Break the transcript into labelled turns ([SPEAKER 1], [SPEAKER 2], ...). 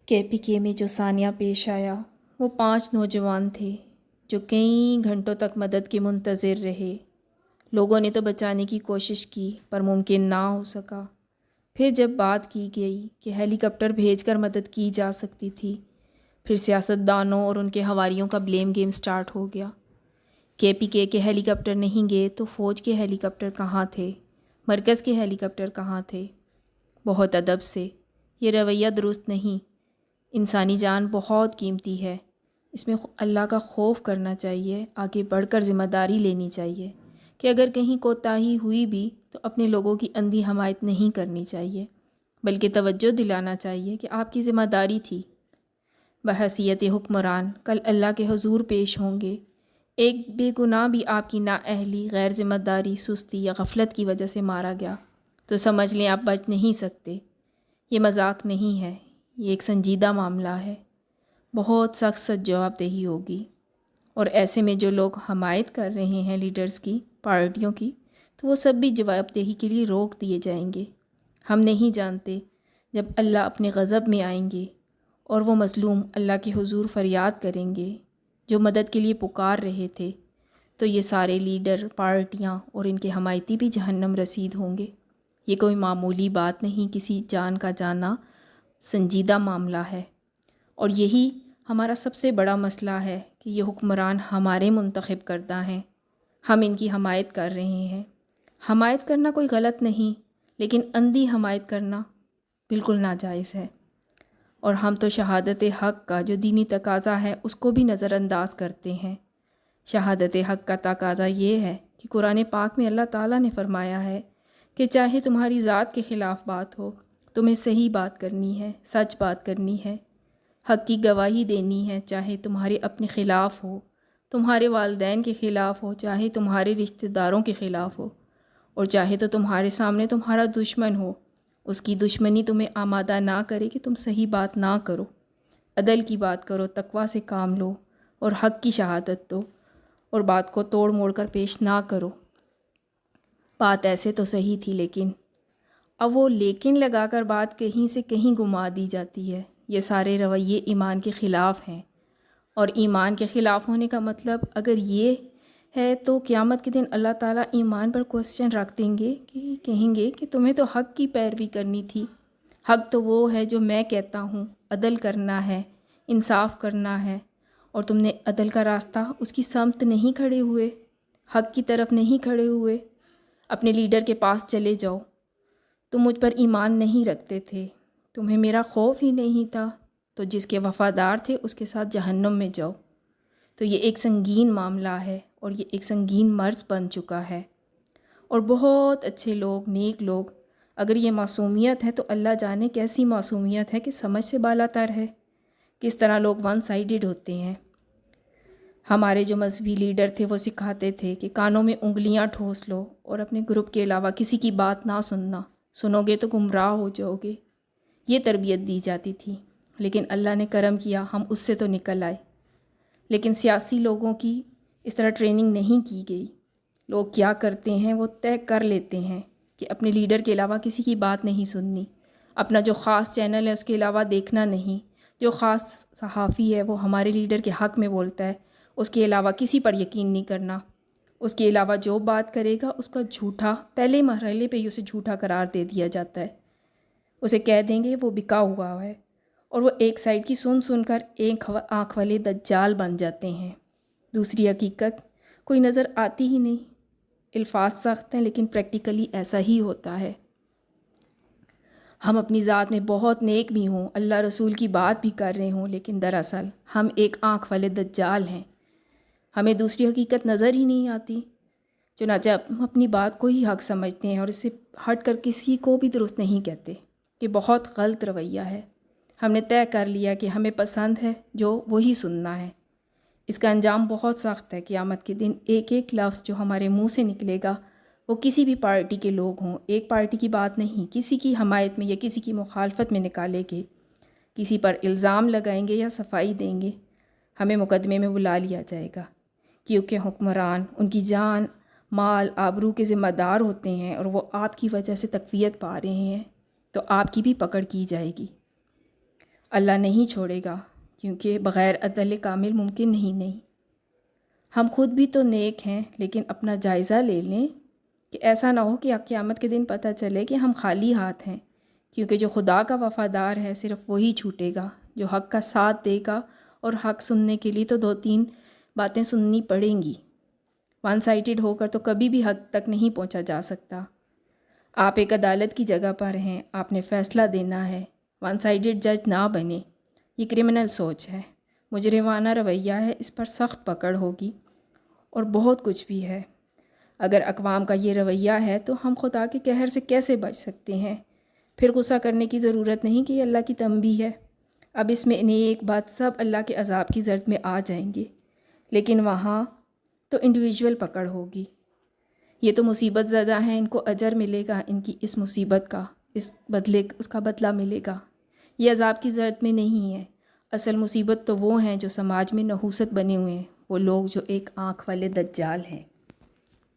[SPEAKER 1] KPK میں جو ثانیہ پیش آیا وہ 5 نوجوان تھے جو کئی گھنٹوں تک مدد کے منتظر رہے۔ لوگوں نے تو بچانے کی کوشش کی پر ممکن نہ ہو سکا۔ پھر جب بات کی گئی کہ ہیلی کاپٹر بھیج کر مدد کی جا سکتی تھی، پھر سیاستدانوں اور ان کے حواریوں کا بلیم گیم سٹارٹ ہو گیا۔ KPK کے ہیلی کاپٹر نہیں گئے تو فوج کے ہیلی کاپٹر کہاں تھے؟ مرکز کے ہیلی کاپٹر کہاں تھے؟ بہت ادب سے، یہ رویہ درست نہیں۔ انسانی جان بہت قیمتی ہے، اس میں اللہ کا خوف کرنا چاہیے، آگے بڑھ کر ذمہ داری لینی چاہیے کہ اگر کہیں کوتاہی ہوئی بھی تو اپنے لوگوں کی اندھی حمایت نہیں کرنی چاہیے، بلکہ توجہ دلانا چاہیے کہ آپ کی ذمہ داری تھی۔ بحیثیت حکمران کل اللہ کے حضور پیش ہوں گے۔ ایک بے گناہ بھی آپ کی نااہلی، غیر ذمہ داری، سستی یا غفلت کی وجہ سے مارا گیا تو سمجھ لیں آپ بچ نہیں سکتے۔ یہ مذاق نہیں ہے، یہ ایک سنجیدہ معاملہ ہے، بہت سخت جواب دہی ہوگی۔ اور ایسے میں جو لوگ حمایت کر رہے ہیں لیڈرز کی، پارٹیوں کی، تو وہ سب بھی جواب دہی کے لیے روک دیے جائیں گے۔ ہم نہیں جانتے جب اللہ اپنے غضب میں آئیں گے اور وہ مظلوم اللہ کے حضور فریاد کریں گے جو مدد کے لیے پکار رہے تھے، تو یہ سارے لیڈر، پارٹیاں اور ان کے حمایتی بھی جہنم رسید ہوں گے۔ یہ کوئی معمولی بات نہیں، کسی جان کا جانا سنجیدہ معاملہ ہے، اور یہی ہمارا سب سے بڑا مسئلہ ہے کہ یہ حکمران ہمارے منتخب کردہ ہیں، ہم ان کی حمایت کر رہے ہیں۔ حمایت کرنا کوئی غلط نہیں، لیکن اندھی حمایت کرنا بالکل ناجائز ہے، اور ہم تو شہادت حق کا جو دینی تقاضا ہے اس کو بھی نظر انداز کرتے ہیں۔ شہادت حق کا تقاضا یہ ہے کہ قرآن پاک میں اللہ تعالیٰ نے فرمایا ہے کہ چاہے تمہاری ذات کے خلاف بات ہو، تمہیں صحیح بات کرنی ہے، سچ بات کرنی ہے، حق کی گواہی دینی ہے، چاہے تمہارے اپنے خلاف ہو، تمہارے والدین کے خلاف ہو، چاہے تمہارے رشتہ داروں کے خلاف ہو، اور چاہے تو تمہارے سامنے تمہارا دشمن ہو، اس کی دشمنی تمہیں آمادہ نہ کرے کہ تم صحیح بات نہ کرو، عدل کی بات کرو، تقوی سے کام لو اور حق کی شہادت دو، اور بات کو توڑ موڑ کر پیش نہ کرو۔ بات ایسے تو صحیح تھی، لیکن اب وہ لیکن لگا کر بات کہیں سے کہیں گما دی جاتی ہے۔ یہ سارے رویے ایمان کے خلاف ہیں، اور ایمان کے خلاف ہونے کا مطلب اگر یہ ہے تو قیامت کے دن اللہ تعالیٰ ایمان پر کوسچن رکھ دیں گے کہ کہیں گے کہ تمہیں تو حق کی پیروی کرنی تھی۔ حق تو وہ ہے جو میں کہتا ہوں، عدل کرنا ہے، انصاف کرنا ہے، اور تم نے عدل کا راستہ اس کی سمت نہیں کھڑے ہوئے، حق کی طرف نہیں کھڑے ہوئے۔ اپنے لیڈر کے پاس چلے جاؤ، تم مجھ پر ایمان نہیں رکھتے تھے، تمہیں میرا خوف ہی نہیں تھا، تو جس کے وفادار تھے اس کے ساتھ جہنم میں جاؤ۔ تو یہ ایک سنگین معاملہ ہے، اور یہ ایک سنگین مرض بن چکا ہے، اور بہت اچھے لوگ، نیک لوگ، اگر یہ معصومیت ہے تو اللہ جانے کیسی معصومیت ہے کہ سمجھ سے بالا تر ہے، کس طرح لوگ ون سائیڈڈ ہوتے ہیں۔ ہمارے جو مذہبی لیڈر تھے وہ سکھاتے تھے کہ کانوں میں انگلیاں ٹھوس لو اور اپنے گروپ کے علاوہ کسی کی بات نہ سننا، سنو گے تو گمراہ ہو جاؤ گے، یہ تربیت دی جاتی تھی۔ لیکن اللہ نے کرم کیا، ہم اس سے تو نکل آئے۔ لیکن سیاسی لوگوں کی اس طرح ٹریننگ نہیں کی گئی۔ لوگ کیا کرتے ہیں، وہ طے کر لیتے ہیں کہ اپنے لیڈر کے علاوہ کسی کی بات نہیں سننی، اپنا جو خاص چینل ہے اس کے علاوہ دیکھنا نہیں، جو خاص صحافی ہے وہ ہمارے لیڈر کے حق میں بولتا ہے اس کے علاوہ کسی پر یقین نہیں کرنا، اس کے علاوہ جو بات کرے گا اس کا جھوٹا، پہلے مرحلے پہ ہی اسے جھوٹا قرار دے دیا جاتا ہے، اسے کہہ دیں گے وہ بکا ہوا ہے، اور وہ ایک سائڈ کی سن سن کر ایک آنکھ والے دجال بن جاتے ہیں۔ دوسری حقیقت کوئی نظر آتی ہی نہیں۔ الفاظ سخت ہیں لیکن پریکٹیکلی ایسا ہی ہوتا ہے۔ ہم اپنی ذات میں بہت نیک بھی ہوں، اللہ رسول کی بات بھی کر رہے ہوں، لیکن دراصل ہم ایک آنکھ والے دجال ہیں، ہمیں دوسری حقیقت نظر ہی نہیں آتی، چنانچہ ہم اپنی بات کو ہی حق سمجھتے ہیں اور اس سے ہٹ کر کسی کو بھی درست نہیں کہتے۔ یہ بہت غلط رویہ ہے۔ ہم نے طے کر لیا کہ ہمیں پسند ہے جو وہی سننا ہے۔ اس کا انجام بہت سخت ہے، قیامت کے دن ایک ایک لفظ جو ہمارے منہ سے نکلے گا وہ کسی بھی پارٹی کے لوگ ہوں، ایک پارٹی کی بات نہیں، کسی کی حمایت میں یا کسی کی مخالفت میں نکالے گے، کسی پر الزام لگائیں گے یا صفائی دیں گے، ہمیں مقدمے میں بلا لیا جائے گا، کیونکہ حکمران ان کی جان، مال، آبرو کے ذمہ دار ہوتے ہیں اور وہ آپ کی وجہ سے تقویت پا رہے ہیں، تو آپ کی بھی پکڑ کی جائے گی۔ اللہ نہیں چھوڑے گا، کیونکہ بغیر عدل کامل ممکن نہیں۔ ہم خود بھی تو نیک ہیں، لیکن اپنا جائزہ لے لیں کہ ایسا نہ ہو کہ قیامت کے دن پتہ چلے کہ ہم خالی ہاتھ ہیں، کیونکہ جو خدا کا وفادار ہے صرف وہی چھوٹے گا، جو حق کا ساتھ دے گا۔ اور حق سننے کے لیے تو 2-3 باتیں سننی پڑیں گی۔ ون سائیڈڈ ہو کر تو کبھی بھی حق تک نہیں پہنچا جا سکتا۔ آپ ایک عدالت کی جگہ پر ہیں، آپ نے فیصلہ دینا ہے، ون سائیڈڈ جج نہ بنے۔ یہ کرمنل سوچ ہے، مجرمانہ رویہ ہے، اس پر سخت پکڑ ہوگی۔ اور بہت کچھ بھی ہے۔ اگر اقوام کا یہ رویہ ہے تو ہم خدا کے قہر سے کیسے بچ سکتے ہیں؟ پھر غصہ کرنے کی ضرورت نہیں کہ یہ اللہ کی تنبیہ ہے۔ اب اس میں ایک بات سب اللہ کے عذاب کی زرد میں آ جائیں گے، لیکن وہاں تو انڈیویجول پکڑ ہوگی۔ یہ تو مصیبت زدہ ہیں، ان کو اجر ملے گا، ان کی اس مصیبت کا، اس کا بدلہ ملے گا۔ یہ عذاب کی زرد میں نہیں ہے۔ اصل مصیبت تو وہ ہیں جو سماج میں نحوست بنے ہوئے ہیں، وہ لوگ جو ایک آنکھ والے دجال ہیں۔